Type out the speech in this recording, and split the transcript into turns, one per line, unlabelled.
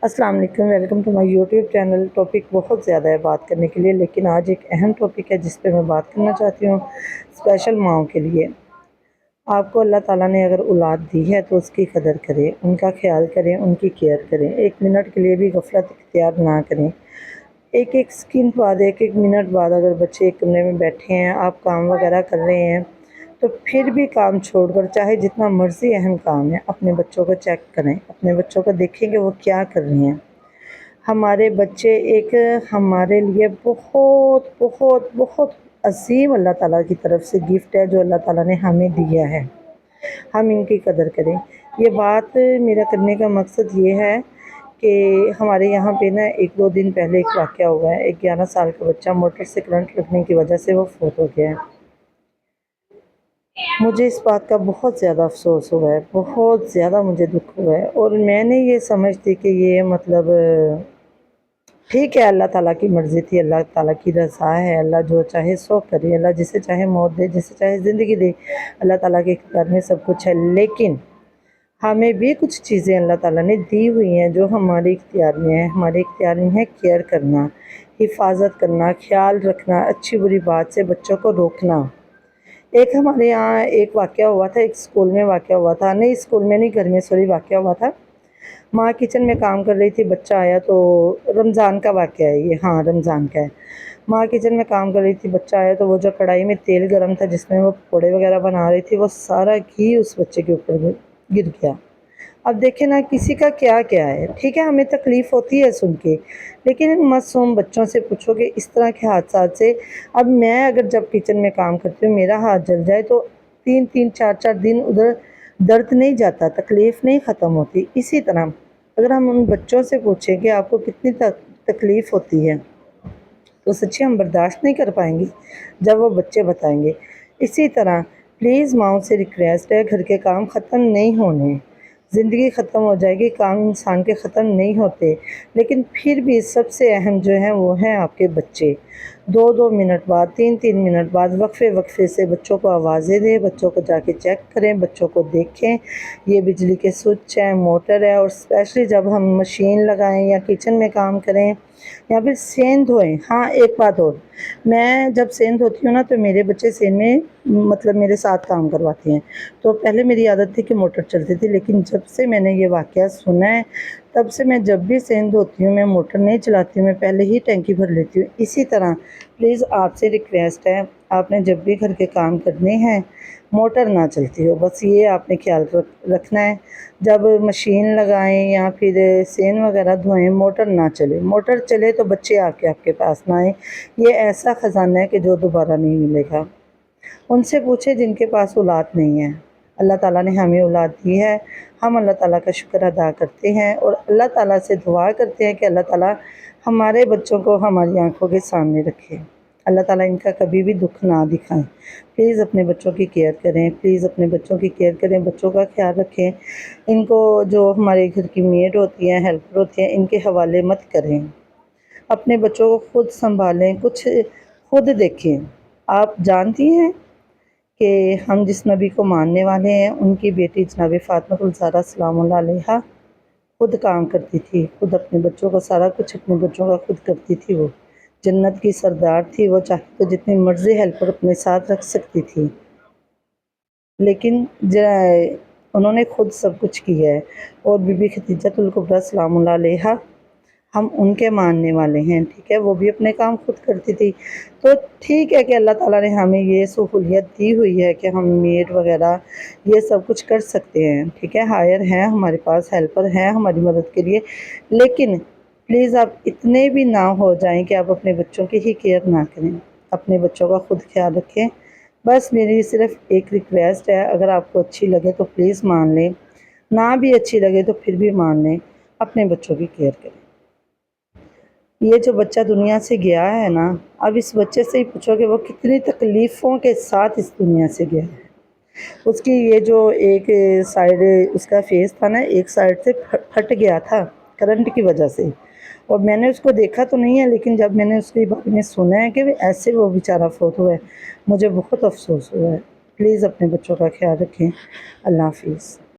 السلام علیکم، welcome to my YouTube channel. Topic بہت زیادہ ہے بات کرنے کے لیے، لیکن آج ایک اہم ٹاپک ہے جس پہ میں بات کرنا چاہتی ہوں، اسپیشل ماؤں کے لیے۔ آپ کو اللہ تعالیٰ نے اگر اولاد دی ہے تو اس کی قدر کریں، ان کا خیال کریں، ان کی کیئر کریں، ایک منٹ کے لیے بھی غفلت اختیار نہ کریں۔ ایک ایک سیکنڈ بعد، ایک ایک منٹ بعد اگر بچے ایک کمرے میں بیٹھے ہیں، آپ کام وغیرہ کر رہے ہیں، تو پھر بھی کام چھوڑ کر، چاہے جتنا مرضی اہم کام ہے، اپنے بچوں کو چیک کریں، اپنے بچوں کو دیکھیں کہ وہ کیا کر رہی ہیں۔ ہمارے بچے ایک ہمارے لیے بہت بہت بہت عظیم اللہ تعالیٰ کی طرف سے گفٹ ہے جو اللہ تعالیٰ نے ہمیں دیا ہے۔ ہم ان کی قدر کریں۔ یہ بات میرا کرنے کا مقصد یہ ہے کہ ہمارے یہاں پہ نا 1-2 دن پہلے ایک واقعہ ہوا ہے۔ ایک 11 سال کا بچہ موٹر سے کرنٹ لگنے کی وجہ سے وہ فوت ہو گیا ہے۔ مجھے اس بات کا بہت زیادہ افسوس ہوا ہے، بہت زیادہ مجھے دکھ ہوا ہے، اور میں نے یہ سمجھتی کہ یہ مطلب ٹھیک ہے، اللہ تعالیٰ کی مرضی تھی، اللہ تعالیٰ کی رضا ہے، اللہ جو چاہے سو کرے، اللہ جسے چاہے موت دے، جسے چاہے زندگی دے، اللہ تعالیٰ کے اختیار میں سب کچھ ہے۔ لیکن ہمیں بھی کچھ چیزیں اللہ تعالیٰ نے دی ہوئی ہیں جو ہمارے اختیار میں ہیں۔ ہمارے اختیار میں ہے کیئر کرنا، حفاظت کرنا، خیال رکھنا، اچھی بری بات سے بچوں کو روکنا۔ ایک ہمارے یہاں ایک واقعہ ہوا تھا، ایک اسکول میں واقعہ ہوا تھا، نہیں اسکول میں نہیں، گھر میں سوری، واقعہ ہوا تھا۔ ماں کچن میں کام کر رہی تھی، بچہ آیا، تو رمضان کا واقعہ ہے یہ، ہاں رمضان کا ہے۔ ماں کچن میں کام کر رہی تھی، بچہ آیا تو وہ جو کڑھائی میں تیل گرم تھا جس میں وہ پکوڑے وغیرہ بنا رہی تھی، وہ سارا گھی اس بچے کے اوپر گر گیا۔ اب دیکھیں نا، کسی کا کیا کیا ہے، ٹھیک ہے ہمیں تکلیف ہوتی ہے سن کے، لیکن ان معصوم بچوں سے پوچھو کہ اس طرح کے حادثات سے، اب میں اگر جب کچن میں کام کرتی ہوں میرا ہاتھ جل جائے تو 3-4 دن ادھر درد نہیں جاتا، تکلیف نہیں ختم ہوتی۔ اسی طرح اگر ہم ان بچوں سے پوچھیں کہ آپ کو کتنی تکلیف ہوتی ہے تو سچی ہم برداشت نہیں کر پائیں گے جب وہ بچے بتائیں گے۔ اسی طرح پلیز ماؤں سے ریکویسٹ ہے، گھر کے کام ختم نہیں ہونے، زندگی ختم ہو جائے گی، کام انسان کے ختم نہیں ہوتے، لیکن پھر بھی سب سے اہم جو ہیں وہ ہیں آپ کے بچے۔ 2-2 منٹ بعد، 3-3 منٹ بعد، وقفے سے بچوں کو آوازیں دیں، بچوں کو جا کے چیک کریں، بچوں کو دیکھیں، یہ بجلی کے سوئچ ہیں، موٹر ہے، اور اسپیشلی جب ہم مشین لگائیں یا کچن میں کام کریں یا پھر سین دھوئیں۔ ہاں ایک بات اور، میں جب سین دھوتی ہوں نا تو میرے بچے سین میں مطلب میرے ساتھ کام کرواتے ہیں، تو پہلے میری عادت تھی کہ موٹر چلتی تھی، لیکن جب سے میں نے یہ واقعہ سنا ہے تب سے میں جب بھی سین دھوتی ہوں میں موٹر نہیں چلاتی ہوں، میں پہلے ہی ٹینکی بھر لیتی ہوں۔ اسی طرح پلیز آپ سے ریکویسٹ ہے، آپ نے جب بھی گھر کے کام کرنے ہیں موٹر نہ چلتی ہو، بس یہ آپ نے خیال رکھنا ہے۔ جب مشین لگائیں یا پھر سین وغیرہ دھوئیں موٹر نہ چلے، موٹر چلے تو بچے آ کے آپ کے پاس نہ آئیں، یہ ایسا خزانہ ہے کہ جو دوبارہ نہیں ملے گا۔ ان سے پوچھیں جن کے پاس اولاد نہیں ہے۔ اللہ تعالیٰ نے ہمیں اولاد دی ہے، ہم اللہ تعالیٰ کا شکر ادا کرتے ہیں اور اللہ تعالیٰ سے دعا کرتے ہیں کہ اللہ تعالیٰ ہمارے بچوں کو ہماری آنکھوں کے سامنے رکھے، اللہ تعالیٰ ان کا کبھی بھی دکھ نہ دکھائیں۔ پلیز اپنے بچوں کی کیئر کریں، پلیز اپنے بچوں کی کیئر کریں، بچوں کا خیال رکھیں۔ ان کو جو ہمارے گھر کی میڈ ہوتی ہیں، ہیلپر ہوتی ہیں، ان کے حوالے مت کریں۔ اپنے بچوں کو خود سنبھالیں، کچھ خود دیکھیں۔ آپ جانتی ہیں کہ ہم جس نبی کو ماننے والے ہیں ان کی بیٹی جناب فاطمہ الزہرا سلام اللہ علیہا خود کام کرتی تھی، خود اپنے بچوں کا سارا کچھ اپنے بچوں کا خود کرتی تھی۔ وہ جنت کی سردار تھی، وہ چاہتی تو جتنی مرضی ہیلپر اپنے ساتھ رکھ سکتی تھی، لیکن انہوں نے خود سب کچھ کیا ہے۔ اور بی بی خدیجہ الکبریٰ سلام اللہ علیہا، ہم ان کے ماننے والے ہیں، ٹھیک ہے، وہ بھی اپنے کام خود کرتی تھی۔ تو ٹھیک ہے کہ اللہ تعالیٰ نے ہمیں یہ سہولیت دی ہوئی ہے کہ ہم میڈ وغیرہ یہ سب کچھ کر سکتے ہیں، ٹھیک ہے، ہائر ہیں ہمارے پاس، ہیلپر ہیں ہماری مدد کے لیے، لیکن پلیز آپ اتنے بھی نہ ہو جائیں کہ آپ اپنے بچوں کی ہی کیئر نہ کریں، اپنے بچوں کا خود خیال رکھیں۔ بس میری صرف ایک ریکویسٹ ہے، اگر آپ کو اچھی لگے تو پلیز مان لیں، نہ بھی اچھی لگے تو پھر بھی مان لیں، اپنے بچوں کی کیئر کریں۔ یہ جو بچہ دنیا سے گیا ہے نا، اب اس بچے سے ہی پوچھو کہ وہ کتنی تکلیفوں کے ساتھ اس دنیا سے گیا ہے۔ اس کی یہ جو ایک سائیڈ اس کا فیس تھا نا، ایک سائیڈ سے پھٹ گیا تھا کرنٹ کی وجہ سے، اور میں نے اس کو دیکھا تو نہیں ہے، لیکن جب میں نے اس کے بارے میں سنا ہے کہ ایسے وہ بیچارہ فوت ہوا ہے، مجھے بہت افسوس ہوا ہے۔ پلیز اپنے بچوں کا خیال رکھیں۔ اللہ حافظ۔